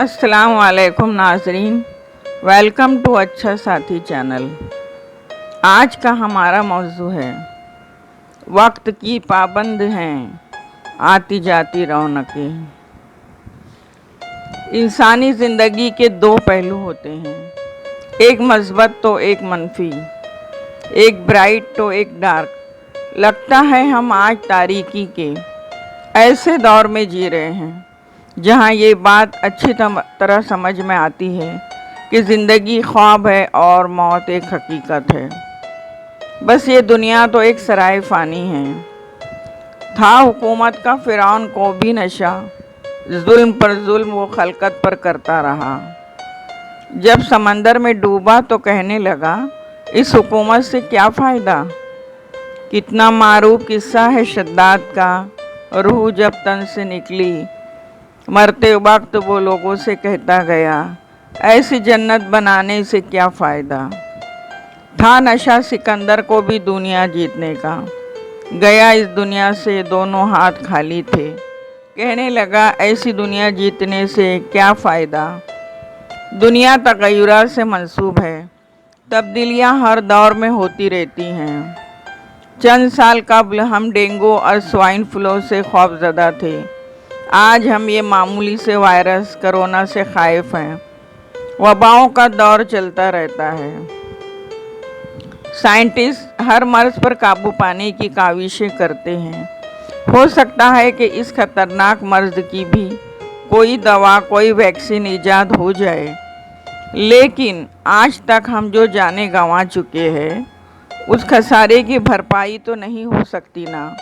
अस्सलाम वालेकुम नाजरीन, वेलकम टू अच्छा साथी चैनल। आज का हमारा मौजू है वक्त की पाबंद हैं आती जाती रौनकें। इंसानी ज़िंदगी के दो पहलू होते हैं, एक मस्बत तो एक मनफी, एक ब्राइट तो एक डार्क। लगता है हम आज तारीकी के ऐसे दौर में जी रहे हैं जहाँ ये बात अच्छी तरह समझ में आती है कि ज़िंदगी ख्वाब है और मौत एक हकीकत है। बस ये दुनिया तो एक सराय फ़ानी है। था हुकूमत का फ़िरौन को भी नशा, जुल्म पर जुल्म वो खलकत पर करता रहा। जब समंदर में डूबा तो कहने लगा, इस हुकूमत से क्या फ़ायदा। कितना मारूफ किस्सा है शद्दाद का, रूह जब तन से निकली मरते वक्त वो लोगों से कहता गया, ऐसी जन्नत बनाने से क्या फ़ायदा। था नशा सिकंदर को भी दुनिया जीतने का, गया इस दुनिया से दोनों हाथ खाली थे। कहने लगा, ऐसी दुनिया जीतने से क्या फ़ायदा। दुनिया तग़य्युरात से मंसूब है, तब्दीलियाँ हर दौर में होती रहती हैं। चंद साल कबल हम डेंगू और स्वाइन फ्लू से खौफज़दा थे, आज हम ये मामूली से वायरस कोरोना से खाइफ हैं। वबाओं का दौर चलता रहता है। साइंटिस्ट हर मर्ज पर काबू पाने की काविशें करते हैं। हो सकता है कि इस खतरनाक मर्ज की भी कोई दवा, कोई वैक्सीन ईजाद हो जाए, लेकिन आज तक हम जो जाने गंवा चुके हैं उस खसारे की भरपाई तो नहीं हो सकती ना।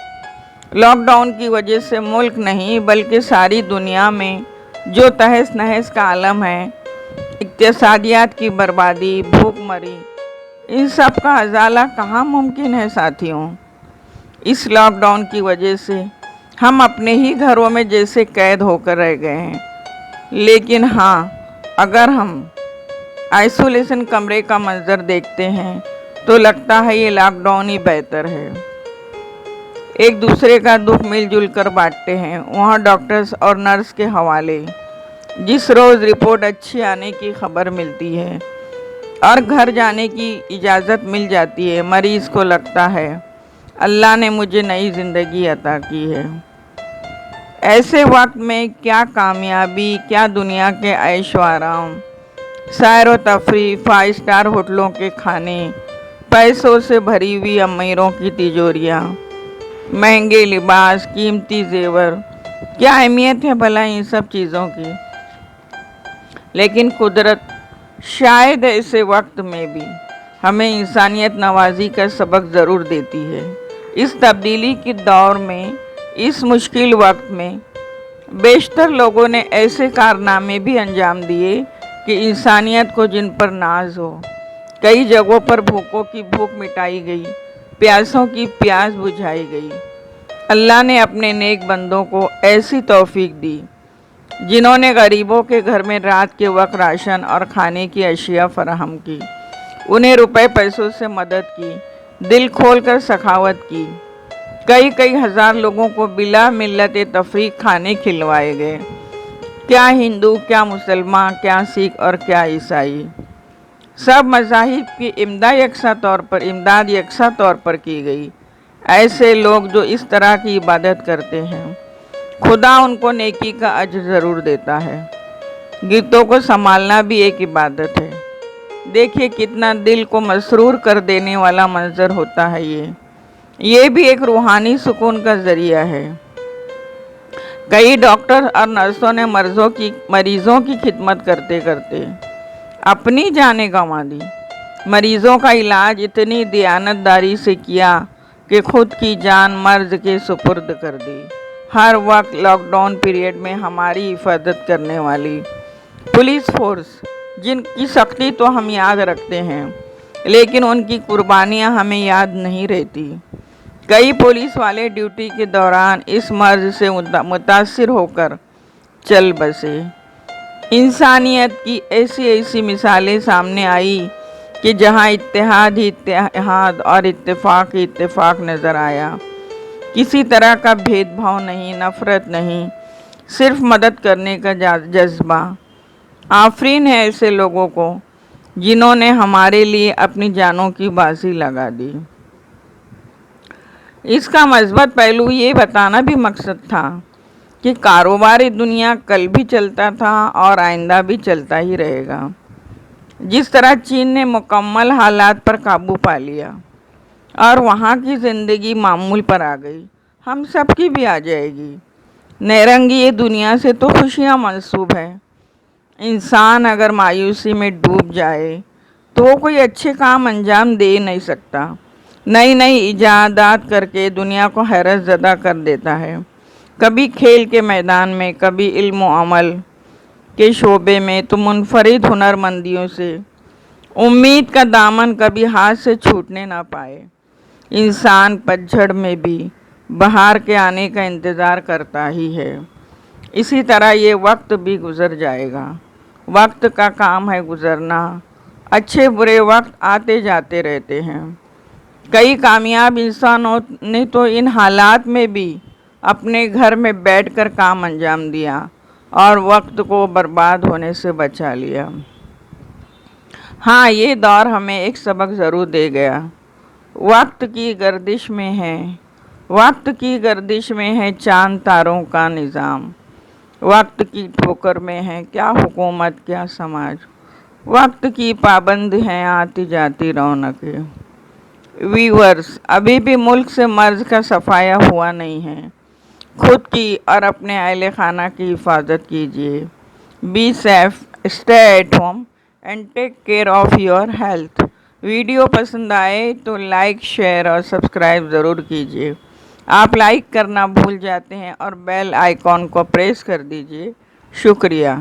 लॉकडाउन की वजह से मुल्क नहीं बल्कि सारी दुनिया में जो तहस नहस का आलम है, इक़्तिसादियात की बर्बादी, भूखमरी, इन सब का अज़ाला कहाँ मुमकिन है साथियों। इस लॉकडाउन की वजह से हम अपने ही घरों में जैसे कैद होकर रह गए हैं। लेकिन हाँ, अगर हम आइसोलेशन कमरे का मंजर देखते हैं तो लगता है ये लॉकडाउन ही बेहतर है। एक दूसरे का दुख मिलजुल कर बांटते हैं। वहाँ डॉक्टर्स और नर्स के हवाले जिस रोज़ रिपोर्ट अच्छी आने की खबर मिलती है और घर जाने की इजाज़त मिल जाती है, मरीज़ को लगता है अल्लाह ने मुझे नई ज़िंदगी अता की है। ऐसे वक्त में क्या कामयाबी, क्या दुनिया के ऐशो आराम, सैर व तफरीह, 5 स्टार होटलों के खाने, पैसों से भरी हुई अमीरों की तिजोरियाँ, महंगे लिबास, कीमती जेवर, क्या अहमियत है भला इन सब चीज़ों की। लेकिन कुदरत शायद ऐसे वक्त में भी हमें इंसानियत नवाजी का सबक ज़रूर देती है। इस तब्दीली के दौर में, इस मुश्किल वक्त में बेशतर लोगों ने ऐसे कारनामे भी अंजाम दिए कि इंसानियत को जिन पर नाज हो। कई जगहों पर भूखों की भूख मिटाई गई, प्यासों की प्यास बुझाई गई। अल्लाह ने अपने नेक बंदों को ऐसी तौफीक दी जिन्होंने गरीबों के घर में रात के वक्त राशन और खाने की अशिया फराहम की, उन्हें रुपए पैसों से मदद की, दिल खोल कर सखावत की। कई हज़ार लोगों को बिला मिल्लत तफरीक खाने खिलवाए गए। क्या हिंदू, क्या मुसलमान, क्या सिख और क्या ईसाई, सब मज़ाहिब की इमदाद यकसा तौर पर की गई। ऐसे लोग जो इस तरह की इबादत करते हैं, खुदा उनको नेकी का अज्र ज़रूर देता है। गिरतों को संभालना भी एक इबादत है। देखिए कितना दिल को मसरूर कर देने वाला मंजर होता है ये भी एक रूहानी सुकून का ज़रिया है। कई डॉक्टर और नर्सों ने मरीज़ों की खिदमत करते करते अपनी जानें गंवा दी। मरीज़ों का इलाज इतनी दियानतदारी से किया कि खुद की जान मर्ज के सुपुर्द कर दी। हर वक्त लॉकडाउन पीरियड में हमारी हिफाजत करने वाली पुलिस फोर्स, जिनकी सख्ती तो हम याद रखते हैं लेकिन उनकी कुर्बानियां हमें याद नहीं रहती। कई पुलिस वाले ड्यूटी के दौरान इस मर्ज से मुतासिर होकर चल बसे। इंसानियत की ऐसी मिसालें सामने आई कि जहां इत्तेहाद ही इत्तेहाद और इत्तेफाक ही इत्तेफाक नज़र आया। किसी तरह का भेदभाव नहीं, नफ़रत नहीं, सिर्फ मदद करने का जज्बा। आफरीन है ऐसे लोगों को जिन्होंने हमारे लिए अपनी जानों की बाजी लगा दी। इसका मस्बत पहलू ये बताना भी मकसद था कि कारोबारी दुनिया कल भी चलता था और आइंदा भी चलता ही रहेगा। जिस तरह चीन ने मुकम्मल हालात पर काबू पा लिया और वहाँ की ज़िंदगी मामूल पर आ गई, हम सब की भी आ जाएगी। नैरंगी ये दुनिया से तो खुशियाँ मंसूब है। इंसान अगर मायूसी में डूब जाए तो वो कोई अच्छे काम अंजाम दे नहीं सकता। नई नई इजादात करके दुनिया को हैरत ज़दा कर देता है। कभी खेल के मैदान में, कभी इल्म व अमल के शोबे में, तो मुनफरिद हुनरमंदियों से उम्मीद का दामन कभी हाथ से छूटने ना पाए। इंसान पतझड़ में भी बहार के आने का इंतज़ार करता ही है। इसी तरह ये वक्त भी गुज़र जाएगा। वक्त का काम है गुज़रना। अच्छे बुरे वक्त आते जाते रहते हैं। कई कामयाब इंसानों ने तो इन हालात में भी अपने घर में बैठकर काम अंजाम दिया और वक्त को बर्बाद होने से बचा लिया। हाँ, ये दौर हमें एक सबक ज़रूर दे गया। वक्त की गर्दिश में है, वक्त की गर्दिश में है चांद तारों का निज़ाम। वक्त की ठोकर में है क्या हुकूमत क्या समाज। वक्त की पाबंद हैं आती जाती रौनकें। व्यूअर्स, अभी भी मुल्क से मर्ज का सफाया हुआ नहीं है। खुद की और अपने अहले खाना की हिफाजत कीजिए। Be safe, stay at home and take care of your health. Video पसंद आए तो लाइक, शेयर और सब्सक्राइब ज़रूर कीजिए। आप लाइक करना भूल जाते हैं और बेल आइकॉन को प्रेस कर दीजिए। शुक्रिया।